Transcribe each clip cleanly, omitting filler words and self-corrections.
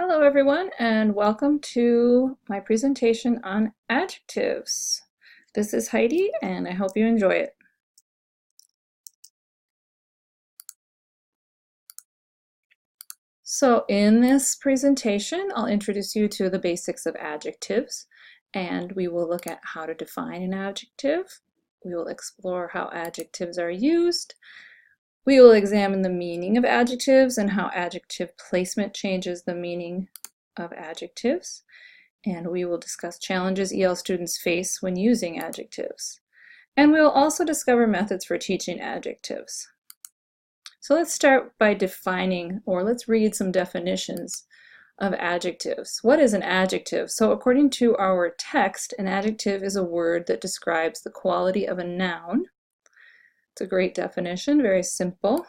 Hello everyone, and welcome to my presentation on adjectives. This is Heidi and I hope you enjoy it. So in this presentation, I'll introduce you to the basics of adjectives, and we will look at how to define an adjective. We will explore how adjectives are used. We will examine the meaning of adjectives and how adjective placement changes the meaning of adjectives. And we will discuss challenges EL students face when using adjectives. And we will also discover methods for teaching adjectives. So let's start by defining, or let's read some definitions of adjectives. What is an adjective? So according to our text, an adjective is a word that describes the quality of a noun. It's a great definition, very simple.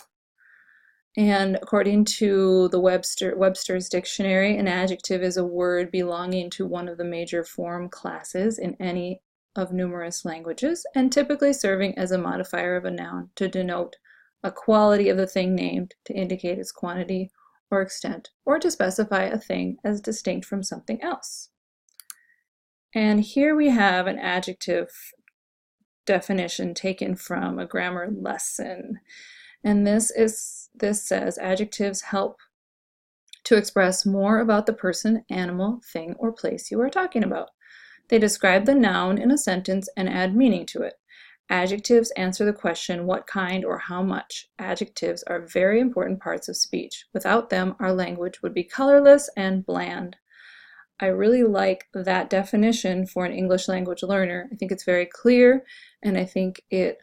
And according to the Webster's Dictionary, an adjective is a word belonging to one of the major form classes in any of numerous languages, and typically serving as a modifier of a noun to denote a quality of the thing named, to indicate its quantity or extent, or to specify a thing as distinct from something else. And here we have an adjective definition taken from a grammar lesson. And this says adjectives help to express more about the person, animal, thing, or place you are talking about. They describe the noun in a sentence and add meaning to it. Adjectives answer the question what kind or how much. Adjectives are very important parts of speech. Without them, our language would be colorless and bland. I really like that definition for an English language learner. I think it's very clear, and I think it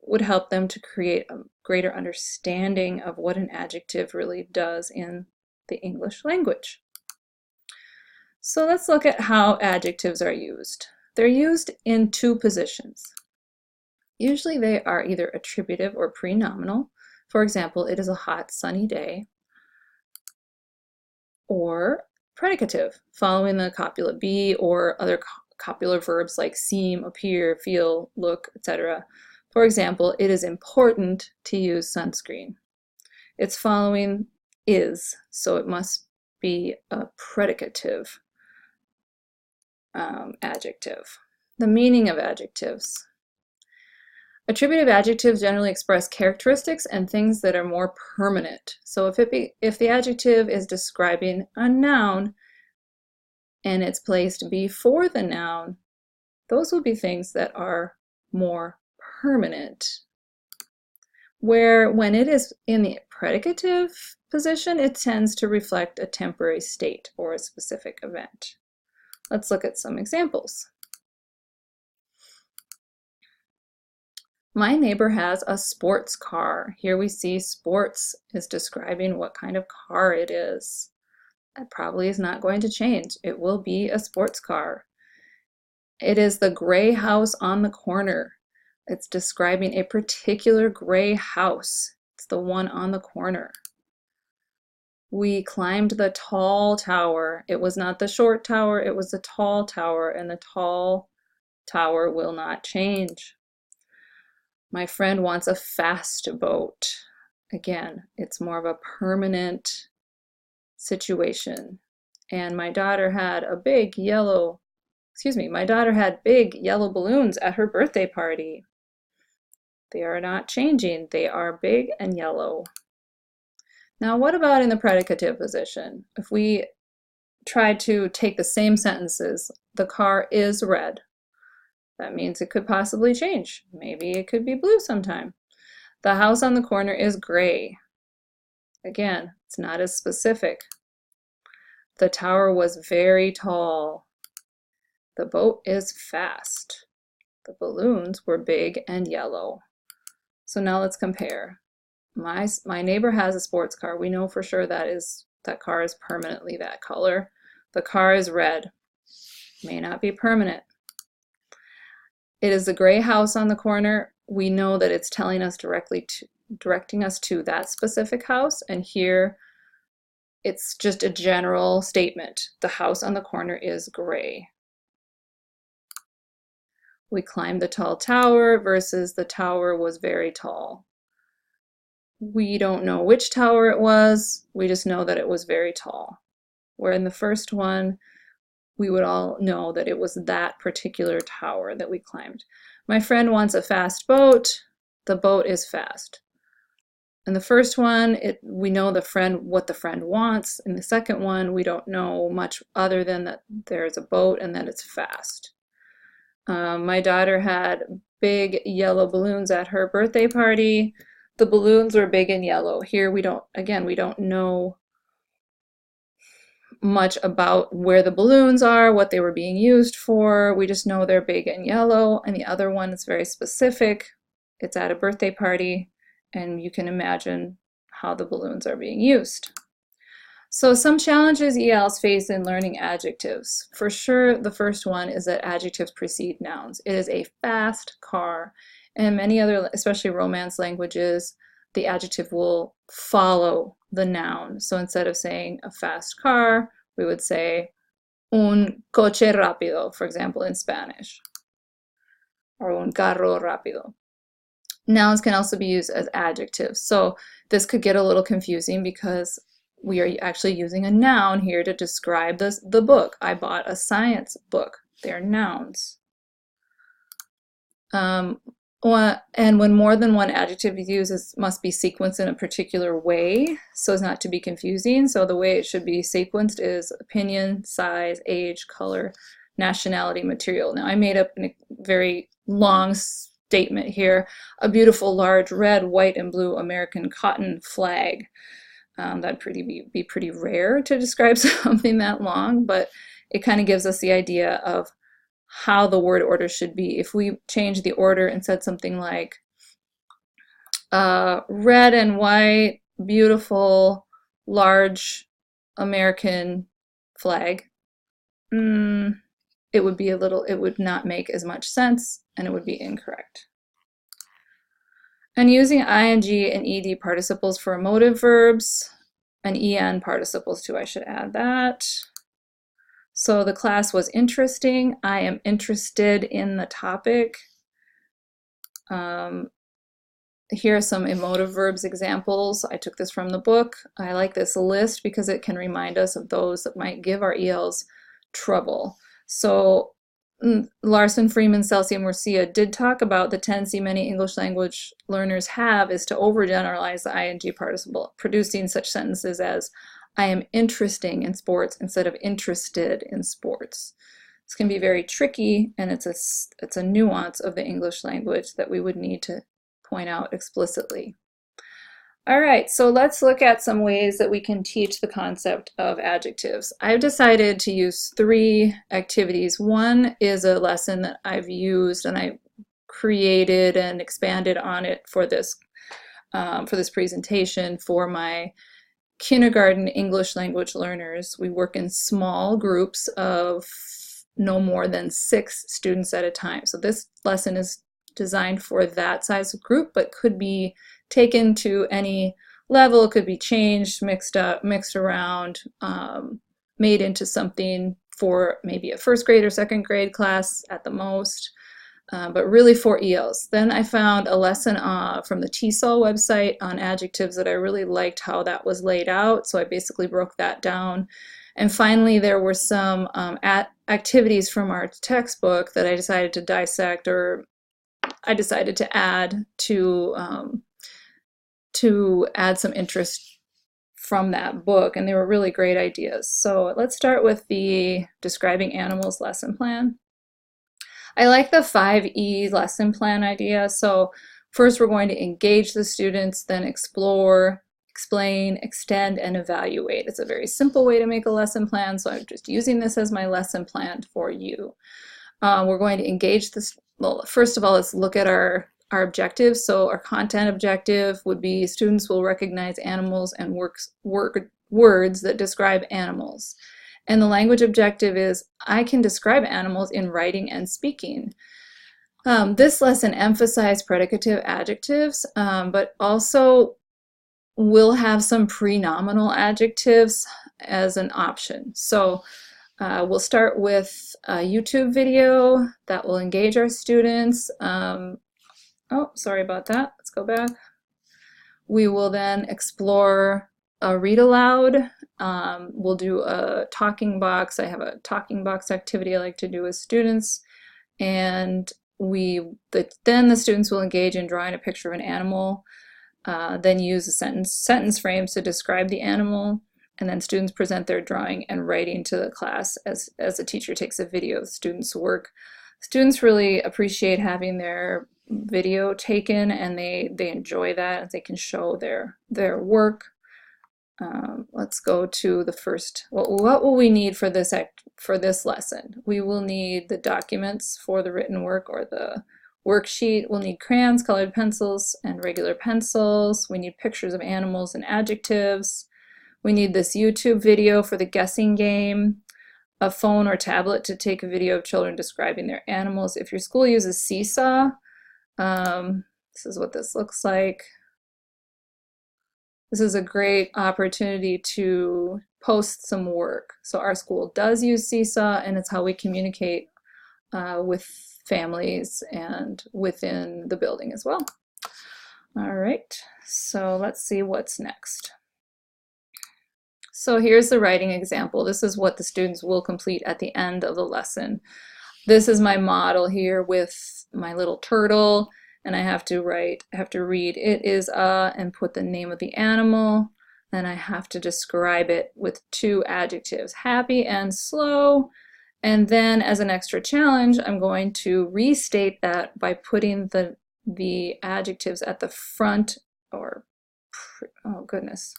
would help them to create a greater understanding of what an adjective really does in the English language. So let's look at how adjectives are used. They're used in two positions. Usually they are either attributive or prenominal. For example, it is a hot, sunny day. Or predicative, following the copula be or other copular verbs like seem, appear, feel, look, etc. For example, it is important to use sunscreen. It's following is, so it must be a predicative adjective. The meaning of adjectives. Attributive adjectives generally express characteristics and things that are more permanent. So if the adjective is describing a noun and it's placed before the noun, those will be things that are more permanent. Where when it is in the predicative position, it tends to reflect a temporary state or a specific event. Let's look at some examples. My neighbor has a sports car. Here we see sports is describing what kind of car it is. That probably is not going to change. It will be a sports car. It is the gray house on the corner. It's describing a particular gray house. It's the one on the corner. We climbed the tall tower. It was not the short tower, it was the tall tower, and the tall tower will not change. My friend wants a fast boat. Again, it's more of a permanent situation. And my daughter had big yellow balloons at her birthday party. They are not changing. They are big and yellow. Now, what about in the predicative position? If we try to take the same sentences, the car is red. That means it could possibly change. Maybe it could be blue sometime. The house on the corner is gray. Again, it's not as specific. The tower was very tall. The boat is fast. The balloons were big and yellow. So now let's compare. My neighbor has a sports car. We know for sure that car is permanently that color. The car is red. May not be permanent. It is the gray house on the corner. We know that it's telling us directing us to that specific house, and here it's just a general statement. The house on the corner is gray. We climbed the tall tower versus the tower was very tall. We don't know which tower it was. We just know that it was very tall. where in the first one, we would all know that it was that particular tower that we climbed. My friend wants a fast boat. The boat is fast. In the first one, we know what the friend wants. In the second one, we don't know much other than that there's a boat and that it's fast. My daughter had big yellow balloons at her birthday party. The balloons were big and yellow. Here we don't know much about where the balloons are, what they were being used for. We just know they're big and yellow. And the other one is very specific. It's at a birthday party, and you can imagine how the balloons are being used. So some challenges ELs face in learning adjectives. For sure, the first one is that adjectives precede nouns. It is a fast car. And many other, especially Romance languages, the adjective will follow the noun. So instead of saying a fast car, we would say un coche rápido, for example, in Spanish, or un carro rápido. Nouns can also be used as adjectives. So this could get a little confusing because we are actually using a noun here to describe the book. I bought a science book. They're nouns. And when more than one adjective is used, it must be sequenced in a particular way so as not to be confusing. So the way it should be sequenced is opinion, size, age, color, nationality, material. Now I made up a very long statement here. A beautiful, large, red, white, and blue American cotton flag. That'd be pretty rare to describe something that long, but it kind of gives us the idea of how the word order should be. If we change the order and said something like red and white, beautiful, large American flag, it would not make as much sense and it would be incorrect. And using ing and ed participles for emotive verbs, and en participles too, I should add that. So the class was interesting. I am interested in the topic. Here are some emotive verbs examples. I took this from the book. I like this list because it can remind us of those that might give our ELs trouble. So Larson, Freeman, Celsi, and Murcia did talk about the tendency many English language learners have is to overgeneralize the ing participle, producing such sentences as I am interesting in sports instead of interested in sports. This can be very tricky, and it's a nuance of the English language that we would need to point out explicitly. All right, so let's look at some ways that we can teach the concept of adjectives. I've decided to use 3 activities. One is a lesson that I've used and I created and expanded on it for this presentation for my kindergarten English language learners. We work in small groups of no more than 6 students at a time. So this lesson is designed for that size of group, but could be taken to any level, could be changed, mixed around, made into something for maybe a 1st grade or 2nd grade class at the most, but really for ELs. Then I found a lesson from the TESOL website on adjectives that I really liked how that was laid out, so I basically broke that down. And finally, there were some activities from our textbook that I decided to dissect, or I decided to add to add some interest from that book, and they were really great ideas. So let's start with the Describing Animals lesson plan. I like the 5E lesson plan idea. So first we're going to engage the students, then explore, explain, extend, and evaluate. It's a very simple way to make a lesson plan, so I'm just using this as my lesson plan for you. We're going to engage this. Well, first of all, let's look at our objectives. So our content objective would be students will recognize animals and words that describe animals. And the language objective is I can describe animals in writing and speaking. This lesson emphasized predicative adjectives, but also will have some prenominal adjectives as an option. So we'll start with a YouTube video that will engage our students. Oh, sorry about that. Let's go back. We will then explore a read aloud we'll do a talking box. I have a talking box activity I like to do with students, and then the students will engage in drawing a picture of an animal, then use the sentence frames to describe the animal, and then students present their drawing and writing to the class as the teacher takes a video of the students' work. Students really appreciate having their video taken, and they enjoy that, and they can show their work. Let's go to the first. What will we need for this lesson? We will need the documents for the written work or the worksheet. We'll need crayons, colored pencils, and regular pencils. We need pictures of animals and adjectives. We need this YouTube video for the guessing game, a phone or tablet to take a video of children describing their animals. If your school uses Seesaw, this is what this looks like. This is a great opportunity to post some work. So our school does use Seesaw, and it's how we communicate with families and within the building as well. All right, so let's see what's next. So here's the writing example. This is what the students will complete at the end of the lesson. This is my model here with my little turtle, and I have to read, it is a, and put the name of the animal. Then I have to describe it with 2 adjectives, happy and slow. And then as an extra challenge, I'm going to restate that by putting the adjectives at the front, or, oh goodness,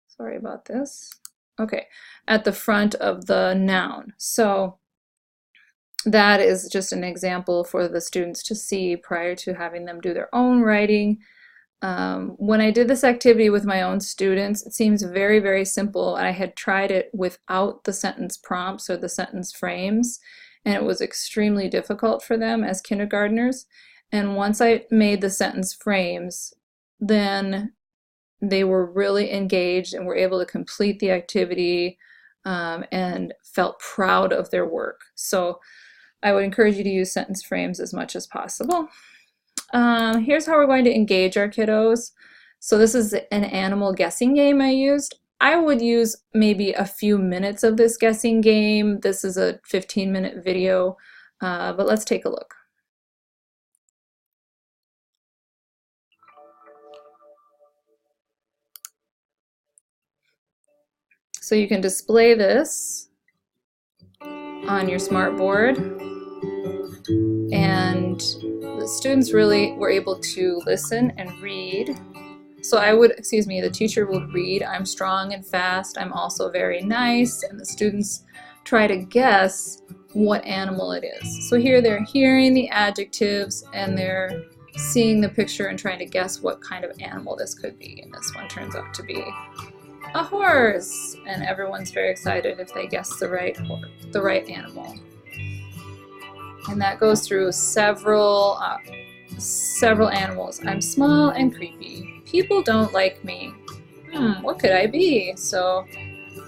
sorry about this. Okay, at the front of the noun. So that is just an example for the students to see prior to having them do their own writing. When I did this activity with my own students, it seems very, very simple. I had tried it without the sentence prompts or the sentence frames, and it was extremely difficult for them as kindergartners. And once I made the sentence frames, then they were really engaged and were able to complete the activity and felt proud of their work. So I would encourage you to use sentence frames as much as possible. Here's how we're going to engage our kiddos. So this is an animal guessing game I used. I would use maybe a few minutes of this guessing game. This is a 15-minute video, but let's take a look. So you can display this on your smartboard, and the students really were able to listen and read. So the teacher would read, I'm strong and fast, I'm also very nice, and the students try to guess what animal it is. So here they're hearing the adjectives and they're seeing the picture and trying to guess what kind of animal this could be. And this one turns out to be a horse, and everyone's very excited if they guess the right animal. And that goes through several animals. I'm small and creepy. People don't like me. What could I be? So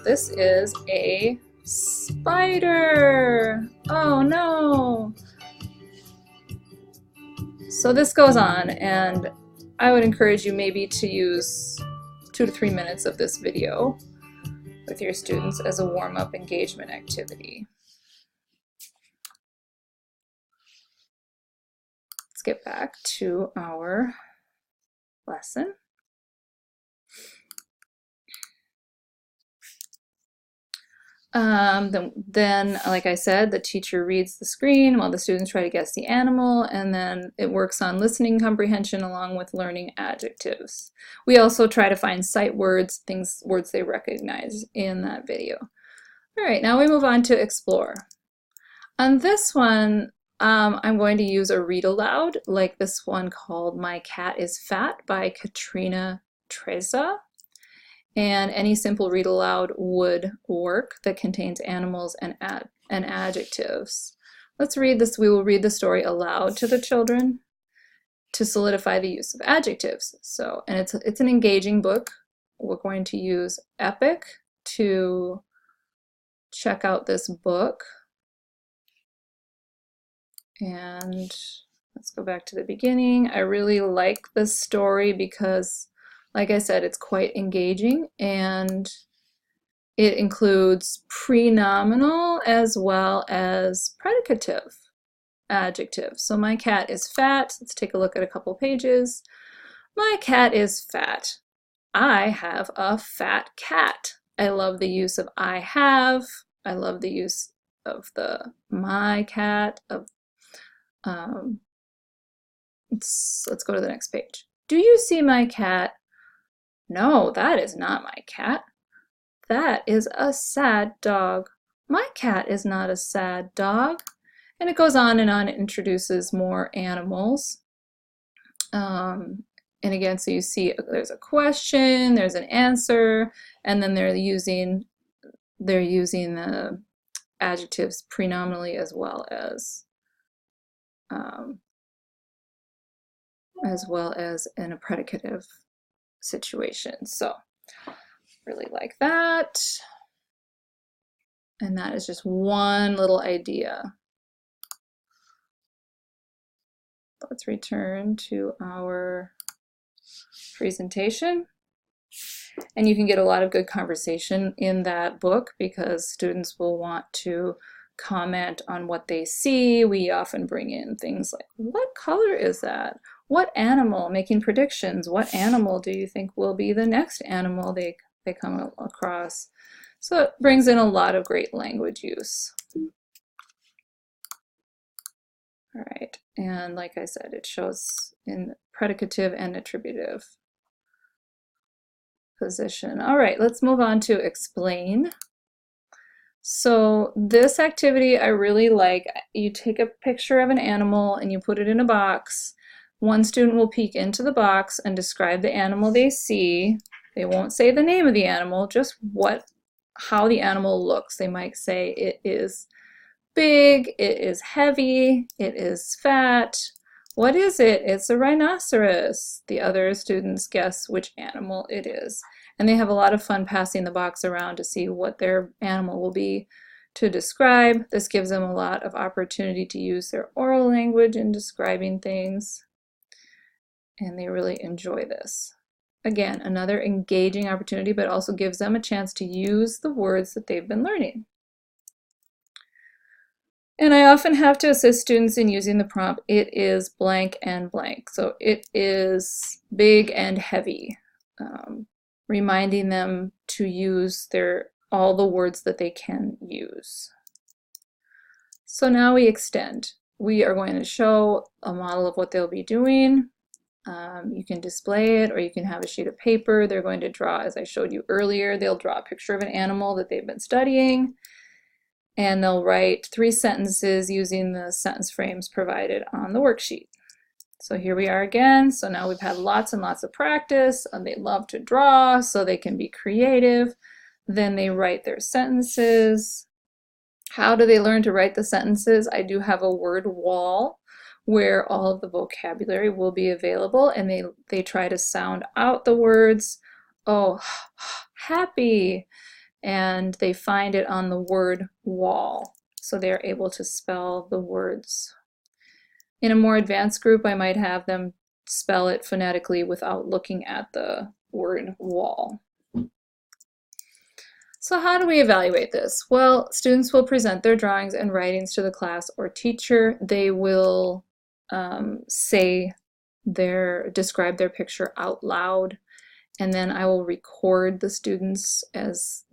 this is a spider. Oh no. So this goes on, and I would encourage you maybe to use 2 to 3 minutes of this video with your students as a warm-up engagement activity. Let's get back to our lesson. Then, like I said, the teacher reads the screen while the students try to guess the animal, and then it works on listening comprehension along with learning adjectives. We also try to find sight words, words they recognize in that video. All right, now we move on to explore. On this one, I'm going to use a read aloud, like this one called My Cat is Fat by Katrina Treza. And any simple read aloud would work that contains animals and adjectives. Let's read this. We will read the story aloud to the children to solidify the use of adjectives. So, and it's an engaging book. We're going to use Epic to check out this book. And let's go back to the beginning. I really like this story because, like I said, it's quite engaging, and It includes prenominal as well as predicative adjectives. So my cat is fat. Let's take a look at a couple pages. My cat is fat. I have a fat cat. I love the use of I have. I love the use of the my cat. Let's go to the next page. Do you see my cat? No, that is not my cat. That is a sad dog. My cat is not a sad dog. And it goes on and on. It introduces more animals. And again, so you see there's a question, there's an answer, and then they're using the adjectives prenominally as well as in a predicative situation. So really like that. And that is just one little idea. Let's return to our presentation. And you can get a lot of good conversation in that book because students will want to comment on what they see. We often bring in things like, what color is that? What animal? Making predictions. What animal do you think will be the next animal they come across? So it brings in a lot of great language use. All right, and like I said, it shows in predicative and attributive position. All right, let's move on to explain. So this activity I really like. You take a picture of an animal and you put it in a box. One student will peek into the box and describe the animal they see. They won't say the name of the animal, just how the animal looks. They might say it is big, it is heavy, it is fat. What is it? It's a rhinoceros. The other students guess which animal it is. And they have a lot of fun passing the box around to see what their animal will be to describe. This gives them a lot of opportunity to use their oral language in describing things. And they really enjoy this. Again, another engaging opportunity, but also gives them a chance to use the words that they've been learning. And I often have to assist students in using the prompt, it is blank and blank. So it is big and heavy, reminding them to use all the words that they can use. So now we extend. We are going to show a model of what they'll be doing. You can display it or you can have a sheet of paper. They're going to draw, as I showed you earlier, they'll draw a picture of an animal that they've been studying. And they'll write 3 sentences using the sentence frames provided on the worksheet. So here we are again. So now we've had lots and lots of practice, and they love to draw, so they can be creative. Then they write their sentences. How do they learn to write the sentences? I do have a word wall where all of the vocabulary will be available, and they try to sound out the words. Oh, happy. And they find it on the word wall. So they're able to spell the words. In a more advanced group, I might have them spell it phonetically without looking at the word wall. So how do we evaluate this? Well, students will present their drawings and writings to the class or teacher. They will describe their picture out loud, and then I will record the students as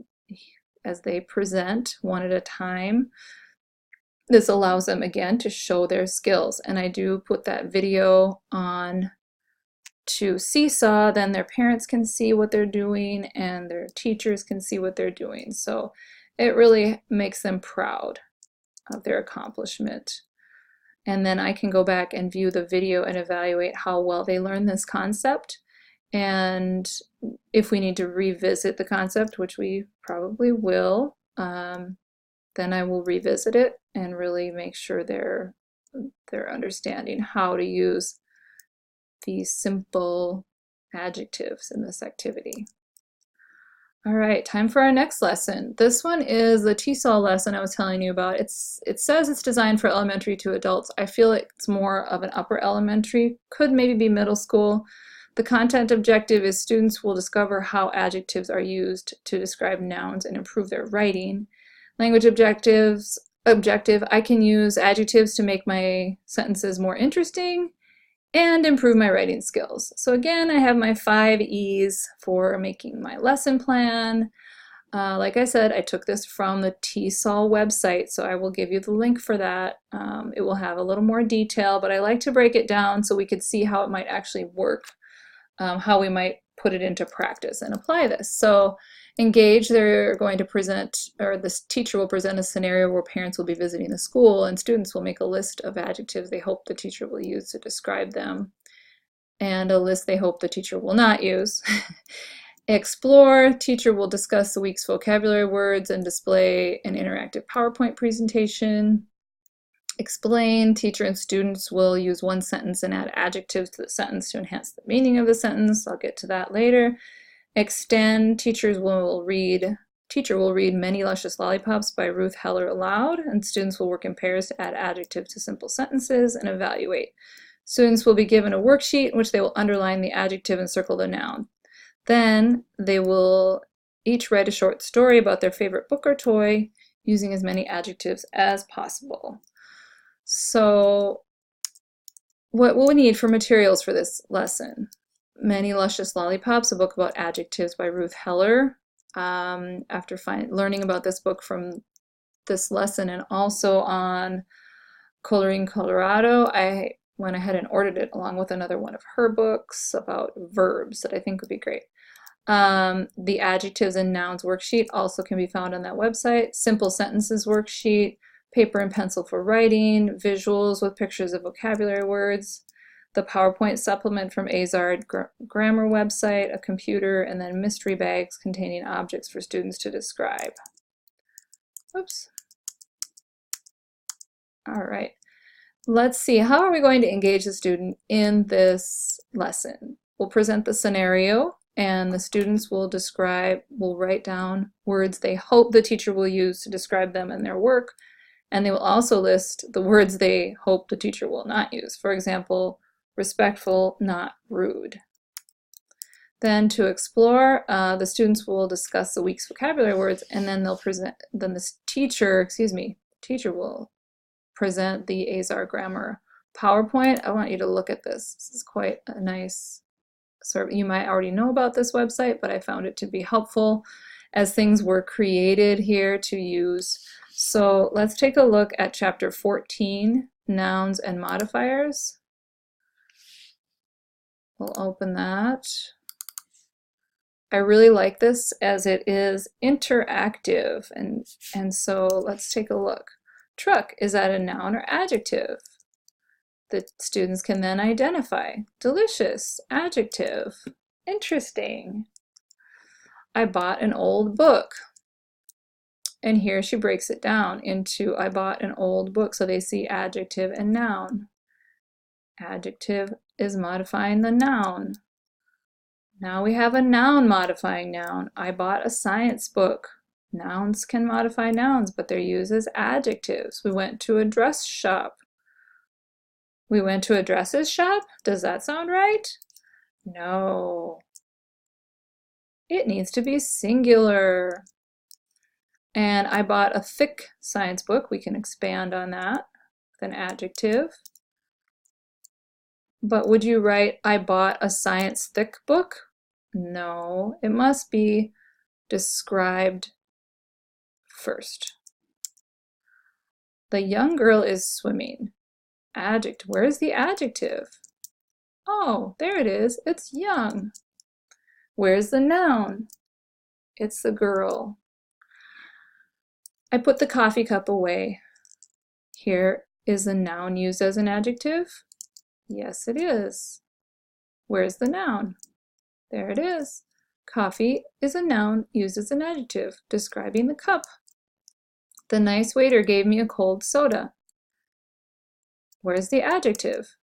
they present one at a time. This allows them again to show their skills, and I do put that video on to Seesaw. Then their parents can see what they're doing and their teachers can see what they're doing. So it really makes them proud of their accomplishment. And then I can go back and view the video and evaluate how well they learned this concept. And if we need to revisit the concept, which we probably will, then I will revisit it and really make sure they're understanding how to use these simple adjectives in this activity. All right, time for our next lesson. This one is the TESOL lesson I was telling you about. It says it's designed for elementary to adults. I feel like it's more of an upper elementary, could maybe be middle school. The content objective is students will discover how adjectives are used to describe nouns and improve their writing. Language objective, I can use adjectives to make my sentences more interesting and improve my writing skills. So again, I have my 5 E's for making my lesson plan. Like I said, I took this from the TESOL website, so I will give you the link for that. It will have a little more detail, but I like to break it down so we could see how it might actually work, how we might put it into practice and apply this. So engage, they're going to present, or this teacher will present a scenario where parents will be visiting the school and students will make a list of adjectives they hope the teacher will use to describe them, and a list they hope the teacher will not use. Explore, teacher will discuss the week's vocabulary words and display an interactive PowerPoint presentation. Explain, teacher and students will use one sentence and add adjectives to the sentence to enhance the meaning of the sentence. I'll get to that later. Extend, teacher will read Many Luscious Lollipops by Ruth Heller aloud, and students will work in pairs to add adjectives to simple sentences and evaluate. Students will be given a worksheet in which they will underline the adjective and circle the noun. Then they will each write a short story about their favorite book or toy using as many adjectives as possible. So what will we need for materials for this lesson? Many Luscious Lollipops, a book about adjectives by Ruth Heller. After learning about this book from this lesson and also on Coloring Colorado, I went ahead and ordered it along with another one of her books about verbs that I think would be great. The adjectives and nouns worksheet also can be found on that website. Simple sentences worksheet, paper and pencil for writing, visuals with pictures of vocabulary words, the PowerPoint supplement from Azard grammar website, a computer, and then mystery bags containing objects for students to describe. Oops. All right. Let's see, how are we going to engage the student in this lesson? We'll present the scenario, and the students will write down words they hope the teacher will use to describe them in their work, and they will also list the words they hope the teacher will not use. For example, respectful, not rude. Then to explore, the students will discuss the week's vocabulary words, and then the teacher will present the Azar Grammar PowerPoint. I want you to look at this. This is quite a nice sort of, you might already know about this website, but I found it to be helpful as things were created here to use. So let's take a look at chapter 14, Nouns and Modifiers. We'll open that. I really like this as it is interactive, and so let's take a look. Truck, is that a noun or adjective? The students can then identify. Delicious, adjective. Interesting. I bought an old book. And here she breaks it down into I bought an old book, so they see adjective and noun. Adjective is modifying the noun. Now we have a noun modifying noun. I bought a science book. Nouns can modify nouns, but they're used as adjectives. We went to a dress shop. We went to a dresses shop? Does that sound right? No. It needs to be singular. And I bought a thick science book. We can expand on that with an adjective. But would you write, I bought a science thick book? No, it must be described first. The young girl is swimming. Adjective. Where is the adjective? Oh, there it is. It's young. Where's the noun? It's the girl. I put the coffee cup away. Here is the noun used as an adjective. Yes, it is. Where's the noun? There it is. Coffee is a noun used as an adjective, describing the cup. The nice waiter gave me a cold soda. Where's the adjective?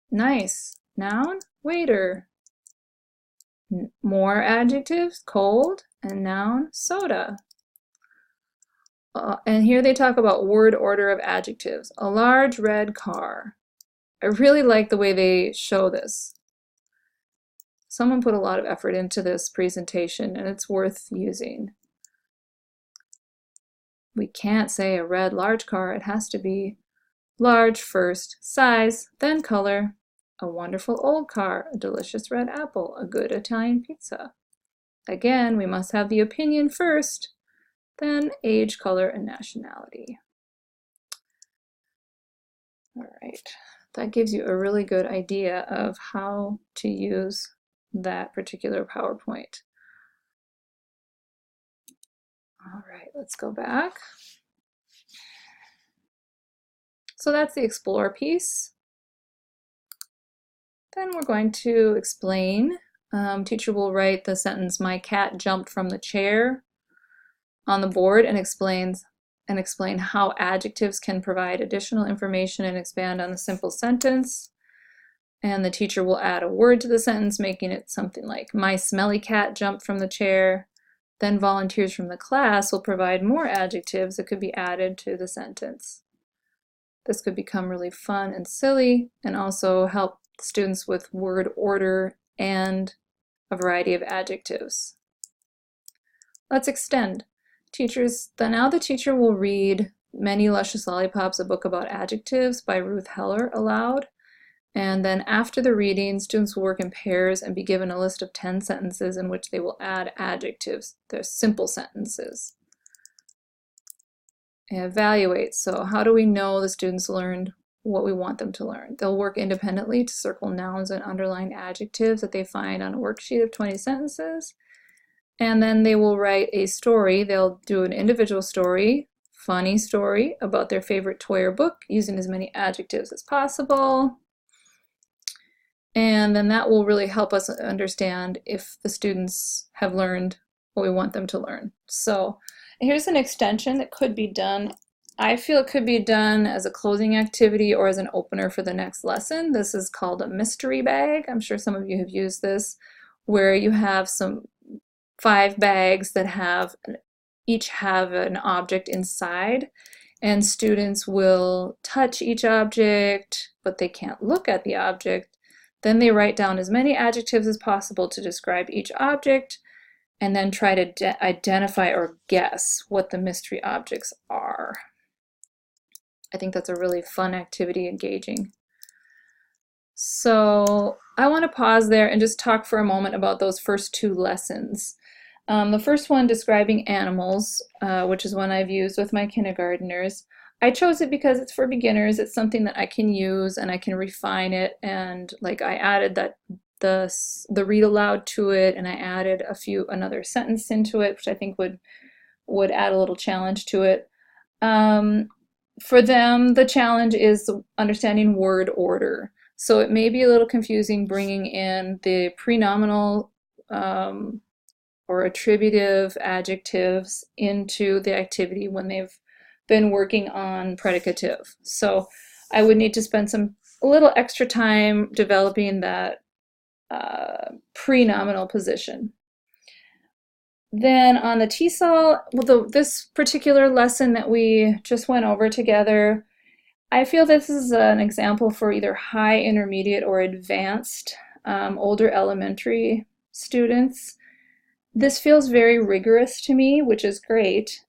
Nice. Noun, waiter. More adjectives, cold, and noun, soda. And here they talk about word order of adjectives. A large red car. I really like the way they show this. Someone put a lot of effort into this presentation and it's worth using. We can't say a red large car. It has to be large first, size, then color. A wonderful old car, a delicious red apple, a good Italian pizza. Again, we must have the opinion first, then age, color, and nationality. All right, that gives you a really good idea of how to use that particular PowerPoint. All right, let's go back. So that's the explore piece. Then we're going to explain. Teacher will write the sentence, "My cat jumped from the chair," on the board and explain how adjectives can provide additional information and expand on the simple sentence. And the teacher will add a word to the sentence, making it something like, "My smelly cat jumped from the chair." Then volunteers from the class will provide more adjectives that could be added to the sentence. This could become really fun and silly and also help students with word order and a variety of adjectives. Let's extend. Now the teacher will read Many Luscious Lollipops, a book about adjectives by Ruth Heller aloud. And then after the reading, students will work in pairs and be given a list of 10 sentences in which they will add adjectives. They're simple sentences. Evaluate. So how do we know the students learned what we want them to learn? They'll work independently to circle nouns and underline adjectives that they find on a worksheet of 20 sentences. And then they will write a story. They'll do an individual story, funny story about their favorite toy or book using as many adjectives as possible. And then that will really help us understand if the students have learned what we want them to learn. So here's an extension that could be done. I feel it could be done as a closing activity or as an opener for the next lesson. This is called a mystery bag. I'm sure some of you have used this, where you have 5 bags that each have an object inside, and students will touch each object, but they can't look at the object. Then they write down as many adjectives as possible to describe each object, and then try to identify or guess what the mystery objects are. I think that's a really fun activity, engaging. So I want to pause there and just talk for a moment about those first 2 lessons. The first one, describing animals, which is one I've used with my kindergartners. I chose it because it's for beginners. It's something that I can use and I can refine it, and like I added the read aloud to it, and I added another sentence into it, which I think would add a little challenge to it. For them, the challenge is understanding word order. So it may be a little confusing bringing in the prenominal or attributive adjectives into the activity when they've been working on predicative. So I would need to spend a little extra time developing that prenominal position. Then on the TESOL, this particular lesson that we just went over together, I feel this is an example for either high, intermediate, or advanced older elementary students. This feels very rigorous to me, which is great,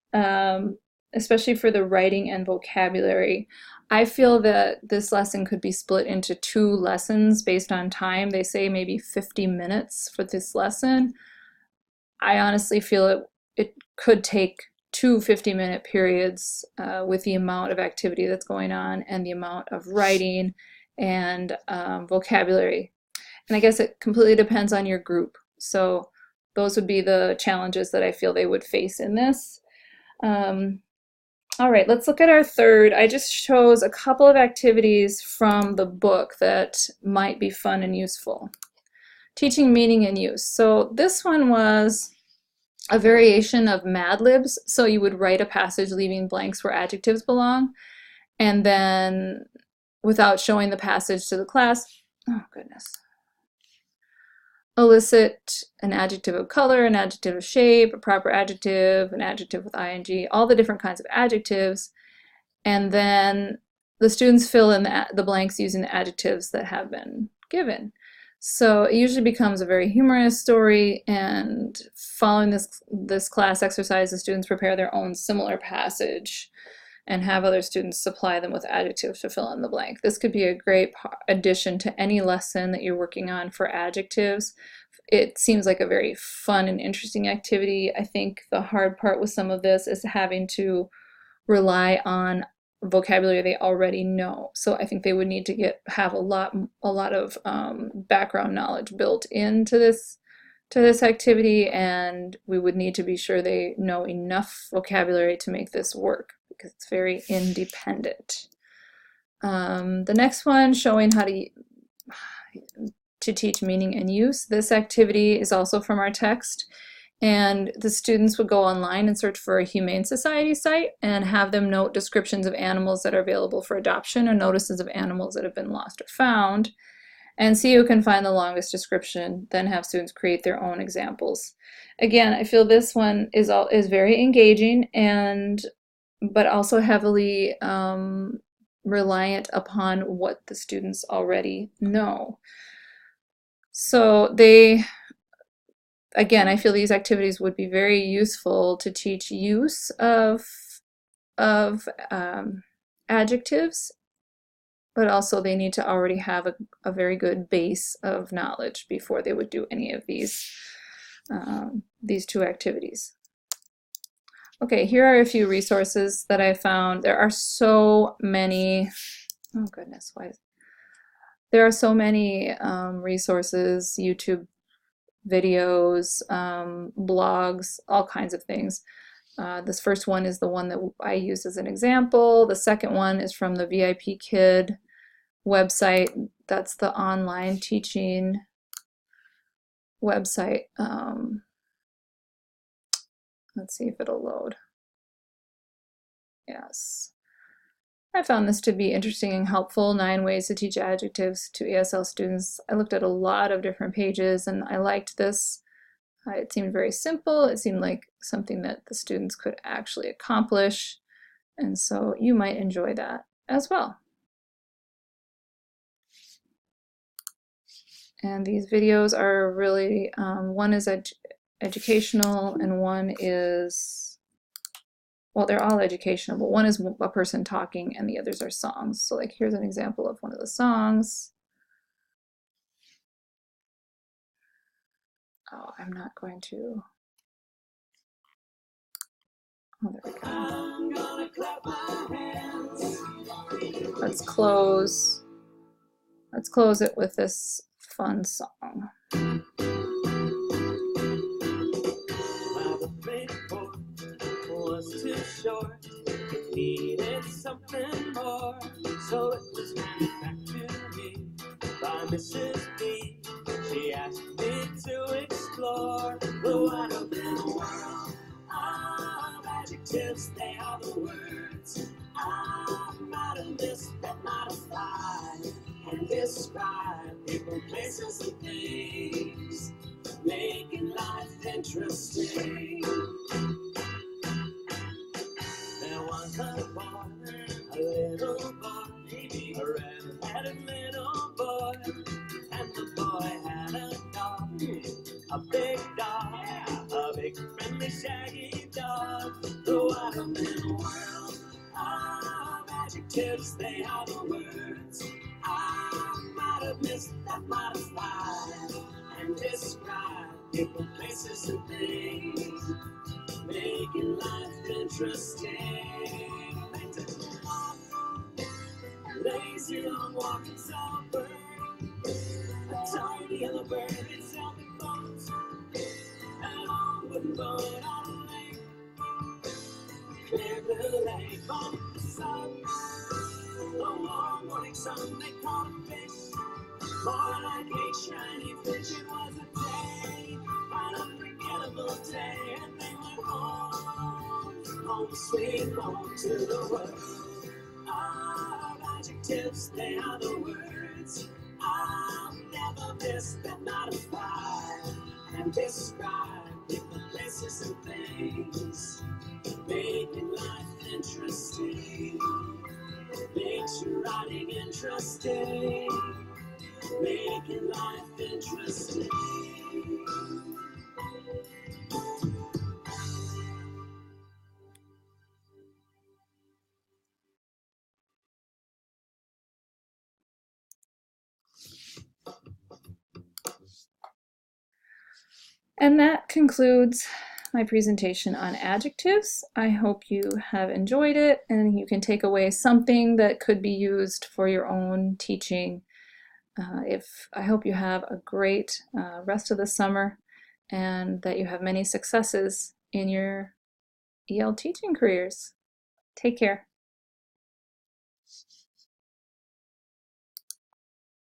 especially for the writing and vocabulary. I feel that this lesson could be split into 2 lessons based on time. They say maybe 50 minutes for this lesson. I honestly feel it could take 2 50-minute periods with the amount of activity that's going on and the amount of writing and vocabulary. And I guess it completely depends on your group. So those would be the challenges that I feel they would face in this. All right, let's look at our third. I just chose a couple of activities from the book that might be fun and useful. Teaching meaning and use. So this one was a variation of Mad Libs. So you would write a passage leaving blanks where adjectives belong, and then without showing the passage to the class, oh goodness, elicit an adjective of color, an adjective of shape, a proper adjective, an adjective with ing, all the different kinds of adjectives, and then the students fill in the blanks using the adjectives that have been given. So it usually becomes a very humorous story, and following this class exercise, the students prepare their own similar passage and have other students supply them with adjectives to fill in the blank. This could be a great addition to any lesson that you're working on for adjectives. It seems like a very fun and interesting activity. I think the hard part with some of this is having to rely on vocabulary they already know. So I think they would need to have a lot of background knowledge built into this activity, and we would need to be sure they know enough vocabulary to make this work because it's very independent. The next one, showing how to teach meaning and use. This activity is also from our text, and the students would go online and search for a Humane Society site and have them note descriptions of animals that are available for adoption or notices of animals that have been lost or found, and see who can find the longest description, then have students create their own examples. Again, I feel this one is very engaging, but also heavily reliant upon what the students already know. So again, I feel these activities would be very useful to teach use of adjectives, but also they need to already have a very good base of knowledge before they would do any of these two activities. Okay, here are a few resources that I found. There are so many, oh goodness, there are so many resources, YouTube videos, blogs, all kinds of things. This first one is the one that I used as an example. The second one is from the VIP Kid website. That's the online teaching website. Let's see if it'll load. Yes. I found this to be interesting and helpful. 9 ways to teach adjectives to ESL students. I looked at a lot of different pages and I liked this. It seemed very simple. It seemed like something that the students could actually accomplish. And so you might enjoy that as well. And these videos are really, one is educational and one is, well, they're all educational, but one is a person talking and the others are songs. So like here's an example of one of the songs. Oh, I'm not going to. Oh, there we go. I'm gonna clap my hands. Let's close it with this fun song. Was too short, it needed something more, so it was handed back to me by Mrs. B. She asked me to explore the wide open world of adjectives. They are the words I might have missed that might apply and describe people, places, and things, making life interesting. There was a boy, a little boy, a red-headed little boy, and the boy had a dog, a big friendly shaggy dog. The wide open world of adjectives, they are the words I might have missed that might apply and describe people, places, and things, making life interesting. Lazy long walking songbird, a tiny yellow bird in selby bones, a long wooden boat on a lake, clear blue lake on the sun, a warm morning sun they caught a fish, more like a shiny fish. It was a day, an unforgettable day, and they went home, home sweet home to the world of adjectives. They are the words I'll never miss that might apply and describe people, places, and things, making life interesting, makes your writing interesting. making life interesting. And that concludes my presentation on adjectives. I hope you have enjoyed it and you can take away something that could be used for your own teaching. I hope you have a great rest of the summer and that you have many successes in your EL teaching careers. Take care.